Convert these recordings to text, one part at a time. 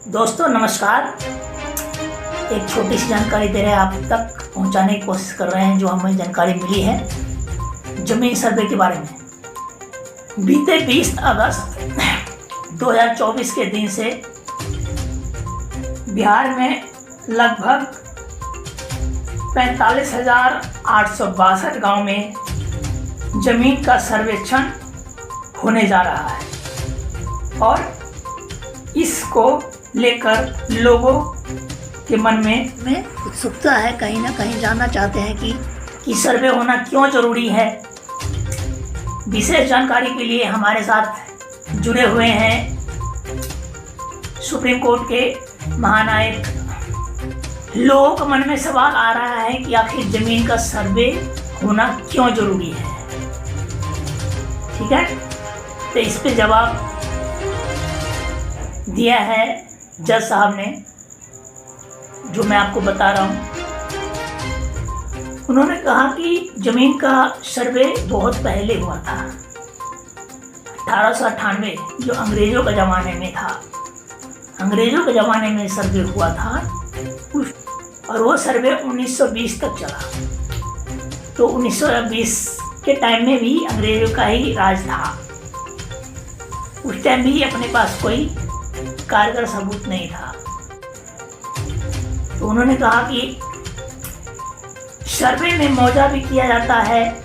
दोस्तों नमस्कार। एक छोटी सी जानकारी दे रहे हैं, आप तक पहुंचाने की कोशिश कर रहे हैं। जो हमें जानकारी मिली है जमीन सर्वे के बारे में, बीते 20 अगस्त 2024 के दिन से बिहार में लगभग 45,862 गांव में जमीन का सर्वेक्षण होने जा रहा है और इसको लेकर लोगों के मन में उत्सुकता है। कहीं ना कहीं जानना चाहते हैं कि सर्वे होना क्यों जरूरी है। विशेष जानकारी के लिए हमारे साथ जुड़े हुए हैं सुप्रीम कोर्ट के महानायक। लोगों के मन में सवाल आ रहा है कि आखिर जमीन का सर्वे होना क्यों जरूरी है। ठीक है, तो इस पे जवाब दिया है जज साहब ने, जो मैं आपको बता रहा हूँ। उन्होंने कहा कि जमीन का सर्वे बहुत पहले हुआ था, 1898, जो अंग्रेजों के ज़माने में था। अंग्रेजों के ज़माने में सर्वे हुआ था और वो सर्वे 1920 तक चला। तो 1920 के टाइम में भी अंग्रेजों का ही राज था। उस टाइम भी अपने पास कोई कारगर सबूत नहीं था। तो उन्होंने कहा कि सर्वे में मुआवजा भी किया जाता है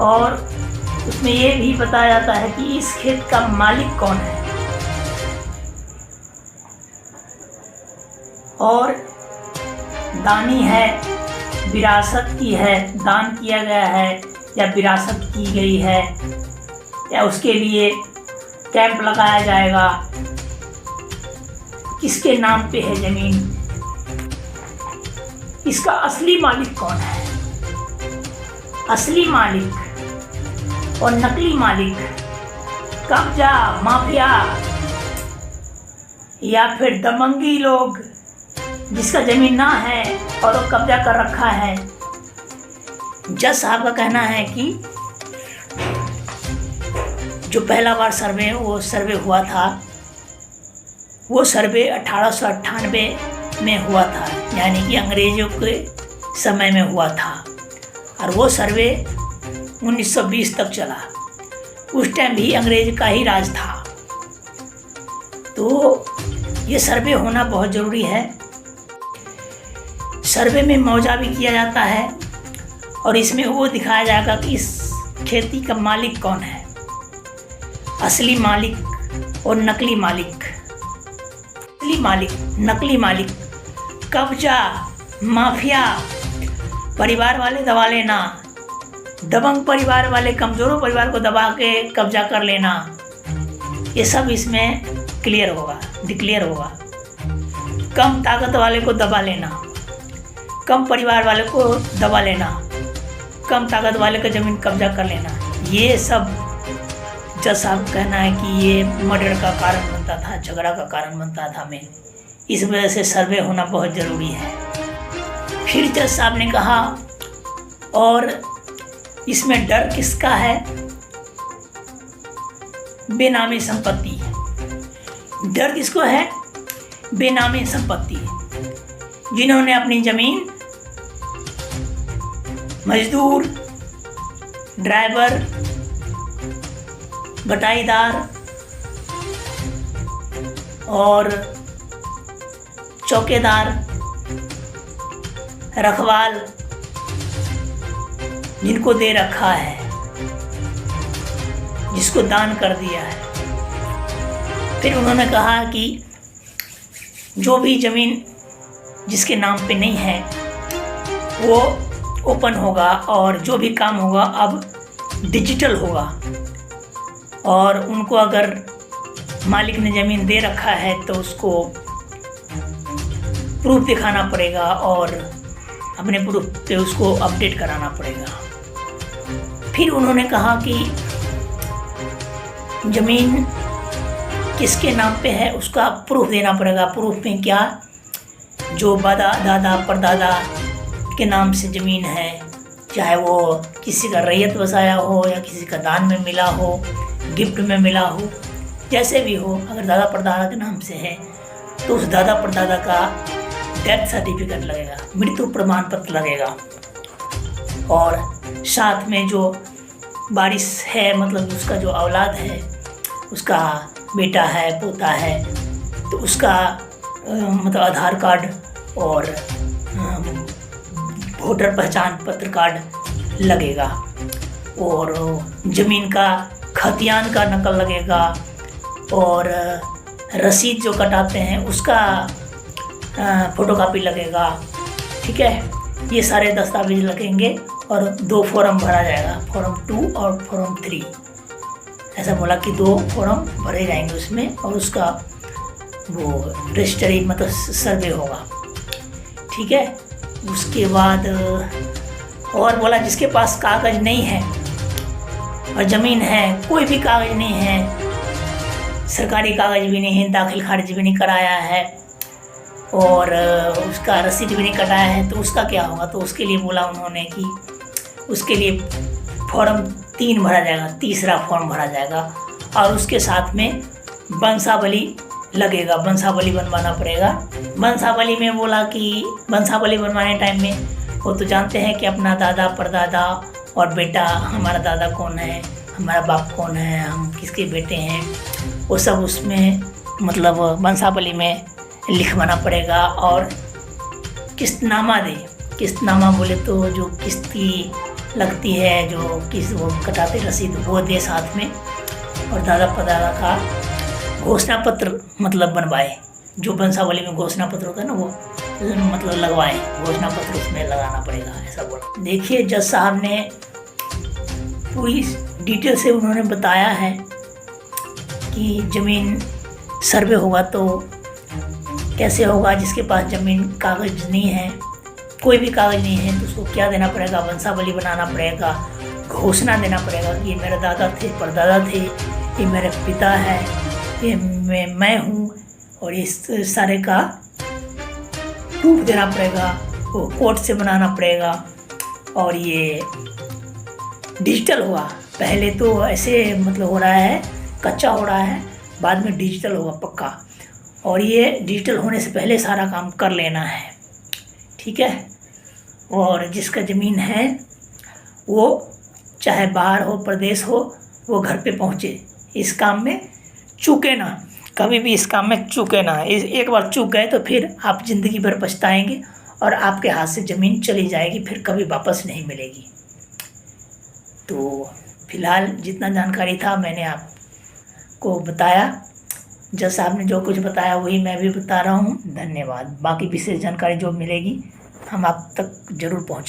और उसमें ये भी बताया जाता है कि इस खेत का मालिक कौन है और दानी है, विरासत की है, दान किया गया है या विरासत की गई है, या उसके लिए कैंप लगाया जाएगा, किसके नाम पे है जमीन, इसका असली मालिक कौन है। असली मालिक और नकली मालिक, कब्जा माफिया या फिर दबंगी लोग जिसका जमीन ना है और वो कब्जा कर रखा है। जज साहब का कहना है कि जो पहला बार सर्वे हुआ था, वो सर्वे 1898 में हुआ था, यानी कि अंग्रेजों के समय में हुआ था। और वो सर्वे 1920 तक चला। उस टाइम भी अंग्रेज का ही राज था। तो ये सर्वे होना बहुत ज़रूरी है। सर्वे में मुआवजा भी किया जाता है और इसमें वो दिखाया जाएगा कि इस खेती का मालिक कौन है, असली मालिक और नकली मालिक। असली मालिक, नकली मालिक, कब्जा, माफिया, परिवार वाले दबा लेना, दबंग परिवार वाले कमजोरों परिवार को दबा के कब्जा कर लेना, ये सब इसमें डिक्लेयर होगा। कम ताकत वाले को दबा लेना, कम परिवार वाले को दबा लेना, कम ताकत वाले का ज़मीन कब्जा कर लेना, ये सब जज साहब कहना है कि ये मर्डर का कारण बनता था, झगड़ा का कारण बनता था। मैं इस वजह से सर्वे होना बहुत ज़रूरी है। फिर जज साहब ने कहा, और इसमें डर किसका है? बेनामी संपत्ति। डर किसको है? बेनामी संपत्ति। जिन्होंने अपनी ज़मीन मजदूर, ड्राइवर, बटाईदार और चौकीदार, रखवाल जिनको दे रखा है, जिसको दान कर दिया है। फिर उन्होंने कहा कि जो भी ज़मीन जिसके नाम पे नहीं है वो ओपन होगा और जो भी काम होगा अब डिजिटल होगा। और उनको अगर मालिक ने ज़मीन दे रखा है तो उसको प्रूफ दिखाना पड़ेगा और अपने प्रूफ पे उसको अपडेट कराना पड़ेगा। फिर उन्होंने कहा कि ज़मीन किसके नाम पे है उसका प्रूफ देना पड़ेगा। प्रूफ में क्या? जो दादा परदादा के नाम से ज़मीन है, चाहे वो किसी का रैयत बसाया हो या किसी का दान में मिला हो, गिफ्ट में मिला हो, जैसे भी हो, अगर दादा परदादा के नाम से है तो उस दादा परदादा का डेथ सर्टिफिकेट लगेगा, मृत्यु प्रमाण पत्र लगेगा। और साथ में जो वारिस है, मतलब उसका जो औलाद है, उसका बेटा है, पोता है, तो उसका मतलब आधार कार्ड और वोटर पहचान पत्र कार्ड लगेगा। और ज़मीन का खतियान का नकल लगेगा। और रसीद जो कटाते हैं उसका फ़ोटोकॉपी लगेगा। ठीक है, ये सारे दस्तावेज लगेंगे और 2 फॉर्म भरा जाएगा, फॉर्म 2 और फॉर्म 3। ऐसा बोला कि 2 फॉर्म भरे जाएंगे उसमें, और उसका वो रजिस्ट्री मतलब सर्वे होगा। ठीक है, उसके बाद और बोला जिसके पास कागज़ नहीं है और ज़मीन है, कोई भी कागज़ नहीं है, सरकारी कागज़ भी नहीं है, दाखिल खारिज भी नहीं कराया है और उसका रसीद भी नहीं कटाया है, तो उसका क्या होगा। तो उसके लिए बोला उन्होंने कि उसके लिए फॉर्म 3 भरा जाएगा, तीसरा फॉर्म भरा जाएगा। और उसके साथ में वंशावली लगेगा, वंशावली बनवाना पड़ेगा। वंशावली में बोला कि वंशावली बनवाने टाइम में वो तो जानते हैं कि अपना दादा परदादा और बेटा, हमारा दादा कौन है, हमारा बाप कौन है, हम किसके बेटे हैं, वो सब उसमें मतलब वंशावली में लिखवाना पड़ेगा। और किस्तनामा दे, किस्तनामा बोले तो जो किस्ती लगती है, जो किस्त वो कटाते रसीद, वो दे साथ में। और दादा परदादा का घोषणा पत्र मतलब बनवाए, जो वंशावली में घोषणा पत्र होता है ना, वो मतलब लगवाए, घोषणा पत्र उसमें लगाना पड़ेगा, ऐसा बोला। देखिए जज साहब ने पूरी डिटेल से उन्होंने बताया है कि ज़मीन सर्वे होगा तो कैसे होगा। जिसके पास ज़मीन कागज़ नहीं है, कोई भी कागज़ नहीं है, तो उसको क्या देना पड़ेगा, वंशावली बनाना पड़ेगा, घोषणा देना पड़ेगा कि ये मेरे दादा थे, परदादा थे, ये मेरे पिता है, ये मैं हूँ, और इस सारे का प्रूफ देना पड़ेगा, वो कोर्ट से बनाना पड़ेगा। और ये डिजिटल हुआ, पहले तो ऐसे मतलब हो रहा है, कच्चा हो रहा है, बाद में डिजिटल होगा पक्का। और ये डिजिटल होने से पहले सारा काम कर लेना है। ठीक है, और जिसका ज़मीन है वो चाहे बाहर हो, प्रदेश हो, वो घर पे पहुँचे, इस काम में चूके ना, कभी भी इस काम में चूके ना। एक बार चूक गए तो फिर आप ज़िंदगी भर पछताएंगे और आपके हाथ से ज़मीन चली जाएगी, फिर कभी वापस नहीं मिलेगी। तो फिलहाल जितना जानकारी था मैंने आपको बताया। जज साहब ने जो कुछ बताया वही मैं भी बता रहा हूँ। धन्यवाद। बाकी विशेष जानकारी जो मिलेगी हम आप तक ज़रूर पहुँचाएँ।